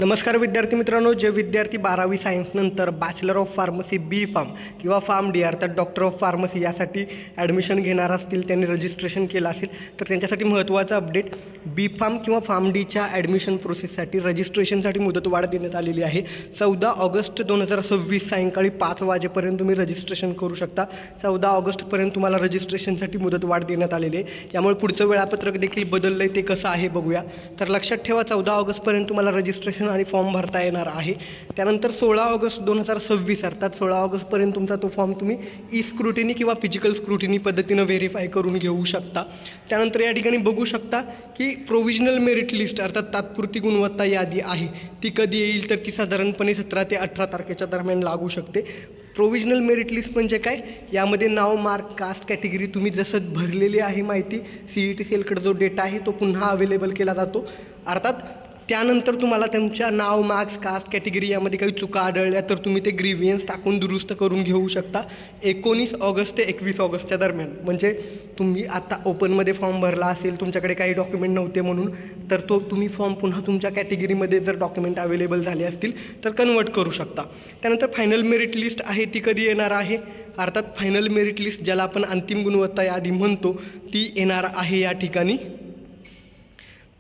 नमस्कार विद्यार्थी मित्रांनो, जे विद्यार्थी 12वी सायन्सनंतर bachelor of pharmacy B pharm किंवा फार्म डी अर्थात डॉक्टर ऑफ फार्मसी यासाठी ॲडमिशन घेणार असतील, त्यांनी रजिस्ट्रेशन केलं असेल तर त्यांच्यासाठी महत्त्वाचा अपडेट. बी फार्म किंवा फार्म डीच्या ॲडमिशन प्रोसेससाठी रजिस्ट्रेशनसाठी मुदतवाढ देण्यात आलेली आहे. 14 ऑगस्ट 2026 सायंकाळी 5 वाजेपर्यंत तुम्ही रजिस्ट्रेशन करू शकता. 14 ऑगस्टपर्यंत तुम्हाला रजिस्ट्रेशनसाठी मुदतवाढ देण्यात आलेली आहे. यामुळे पुढचं वेळापत्रक देखील बदललं आहे, ते कसं आहे बघूया. तर लक्षात ठेवा, 14 ऑगस्टपर्यंत तुम्हाला रजिस्ट्रेशन आणि फॉर्म भरता येणार आहे. त्यानंतर 16 ऑगस्ट 2026 अर्थात 16 ऑगस्टपर्यंत तुमचा तो फॉर्म तुम्ही ई स्क्रुटिनी किंवा फिजिकल स्क्रुटिनी पद्धतीनं व्हेरीफाय करून घेऊ शकता. त्यानंतर या ठिकाणी बघू शकता की प्रोव्हिजनल मेरिट लिस्ट अर्थात तात्पुरती गुणवत्ता यादी आहे, ती कधी येईल तर ती साधारणपणे 17 ते 18 तारखेच्या दरम्यान लागू शकते. प्रोव्हिजनल मेरिट लिस्ट म्हणजे काय? यामध्ये नाव, मार्क, कास्ट कॅटेगरी तुम्ही जसं भरलेली आहे माहिती, CET सेलकडे जो डेटा आहे तो पुन्हा अवेलेबल केला जातो. अर्थात त्यानंतर तुम्हाला तुमच्या नाव, मार्क्स, कास्ट कॅटेगरी यामध्ये काही चुका आढळल्या तर तुम्ही ते ग्रीव्हियन्स टाकून दुरुस्त करून घेऊ शकता 19 ऑगस्ट ते 21 ऑगस्टच्या दरम्यान. म्हणजे तुम्ही आता ओपनमध्ये फॉर्म भरला असेल, तुमच्याकडे काही डॉक्युमेंट नव्हते म्हणून, तर तो तुम्ही फॉर्म पुन्हा तुमच्या कॅटेगरीमध्ये जर डॉक्युमेंट अवेलेबल झाले असतील तर कन्वर्ट करू शकता. त्यानंतर फायनल मेरिट लिस्ट आहे, ती कधी येणार आहे? अर्थात फायनल मेरिट लिस्ट ज्याला आपण अंतिम गुणवत्ता यादी म्हणतो, ती येणार आहे या ठिकाणी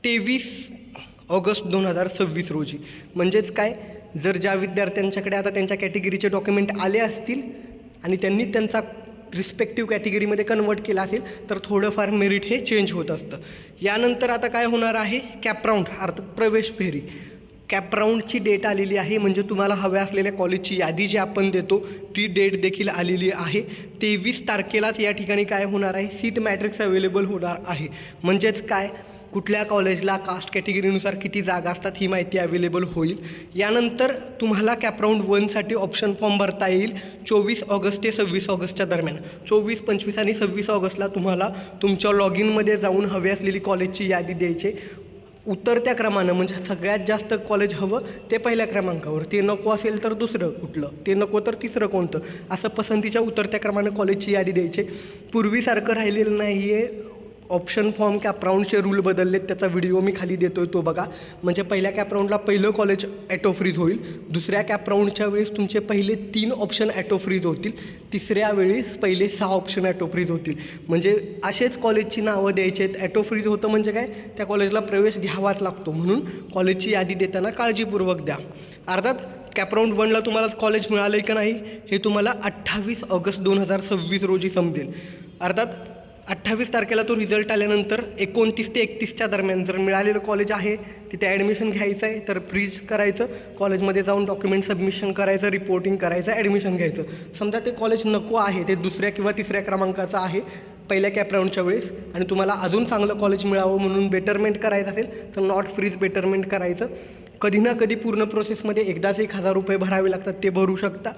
23 ऑगस्ट 2026 रोजी. म्हणजेच काय, जर ज्या विद्यार्थ्यांच्याकडे आता त्यांच्या कॅटेगरीचे डॉक्युमेंट आले असतील आणि त्यांनी त्यांचा रिस्पेक्टिव्ह कॅटेगरीमध्ये कन्वर्ट केला असेल तर थोडंफार मेरिट हे चेंज होत असतं. यानंतर आता काय होणार आहे? कॅप राऊंड अर्थात प्रवेश फेरी. कॅप राऊंडची डेट आलेली आहे, म्हणजे तुम्हाला हव्या असलेल्या कॉलेजची यादी जी आपण देतो ती डेट देखील आलेली आहे. 23 तारखेलाच या ठिकाणी काय होणार आहे? सीट मॅट्रिक्स अवेलेबल होणार आहे. म्हणजेच काय, कुठल्या कॉलेजला कास्ट कॅटेगरीनुसार किती जागा असतात ही माहिती अवेलेबल होईल. यानंतर तुम्हाला कॅपराऊंड 1साठी ऑप्शन फॉर्म भरता येईल 24 ऑगस्ट ते 26 ऑगस्टच्या दरम्यान. 24, 25 आणि 26 ऑगस्टला तुम्हाला तुमच्या लॉग इनमध्ये जाऊन हवी असलेली कॉलेजची यादी द्यायची. उतरत्या क्रमानं, म्हणजे सगळ्यात जास्त कॉलेज हवं ते पहिल्या क्रमांकावर, ते नको असेल तर दुसरं कुठलं, ते नको तर तिसरं कोणतं, असं पसंतीच्या उतरत्या क्रमानं कॉलेजची यादी द्यायची. पूर्वीसारखं राहिलेलं नाही आहे. ऑप्शन फॉर्म कॅपराऊंडचे रूल बदललेत, त्याचा व्हिडिओ मी खाली देतो आहे, तो बघा. म्हणजे पहिल्या कॅपराऊंडला पहिलं कॉलेज ॲटो फ्रीज होईल, दुसऱ्या कॅपराऊंडच्या वेळेस तुमचे पहिले 3 ऑप्शन ॲटो फ्रीज होतील, तिसऱ्या वेळेस पहिले 6 ऑप्शन ॲटो फ्रीज होतील. म्हणजे असेच कॉलेजची नावं द्यायची आहेत. ॲटो फ्रीज होतं म्हणजे काय, त्या कॉलेजला प्रवेश घ्यावाच लागतो, म्हणून कॉलेजची यादी देताना काळजीपूर्वक द्या. अर्थात कॅपराऊंड 1ला तुम्हाला कॉलेज मिळालं आहे का नाही हे तुम्हाला 28 ऑगस्ट 2026 रोजी समजेल. अर्थात 28 तारखेला तो रिझल्ट आल्यानंतर 29 ते 31च्या दरम्यान जर मिळालेलं कॉलेज आहे, तिथे ॲडमिशन घ्यायचं आहे तर फ्रीज करायचं, कॉलेजमध्ये जाऊन डॉक्युमेंट सबमिशन करायचं, रिपोर्टिंग करायचं, ॲडमिशन घ्यायचं. समजा ते कॉलेज नको आहे, ते दुसऱ्या किंवा तिसऱ्या क्रमांकाचं आहे पहिल्या कॅपराऊंडच्या वेळेस, आणि तुम्हाला अजून चांगलं कॉलेज मिळावं म्हणून बेटरमेंट करायचं असेल तर नॉट फ्रीज बेटरमेंट करायचं. कधी ना कधी पूर्ण प्रोसेसमध्ये एकदाच 1000 रुपये भरावे लागतात, ते भरू शकता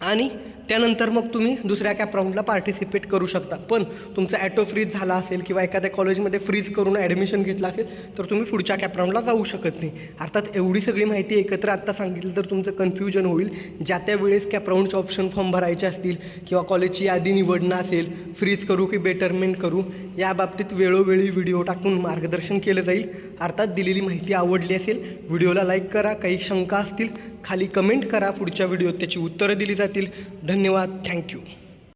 आणि त्यानंतर मग तुम्ही दुसऱ्या कॅप राऊंडला पार्टिसिपेट करू शकता. पण तुमचा ॲटो फ्रीज झाला असेल किंवा एखाद्या कॉलेजमध्ये फ्रीज करून ॲडमिशन घेतलं असेल तर तुम्ही पुढच्या कॅप राऊंडला जाऊ शकत नाही. अर्थात एवढी सगळी माहिती एकत्र आत्ता सांगितलं तर तुमचं कन्फ्युजन होईल. ज्या त्या वेळेस कॅप राऊंडचे ऑप्शन फॉर्म भरायचे असतील किंवा कॉलेजची यादी निवडणं असेल, फ्रीज करू की बेटरमेंट करू, याबाबतीत वेळोवेळी व्हिडिओ टाकून मार्गदर्शन केलं जाईल. अर्थात दिलेली माहिती आवडली असेल, व्हिडिओला लाईक करा. काही शंका असतील खाली कमेंट करा, पुढच्या व्हिडिओत त्याची उत्तरं दिली जातील. धन्यवाद. थँक्यू.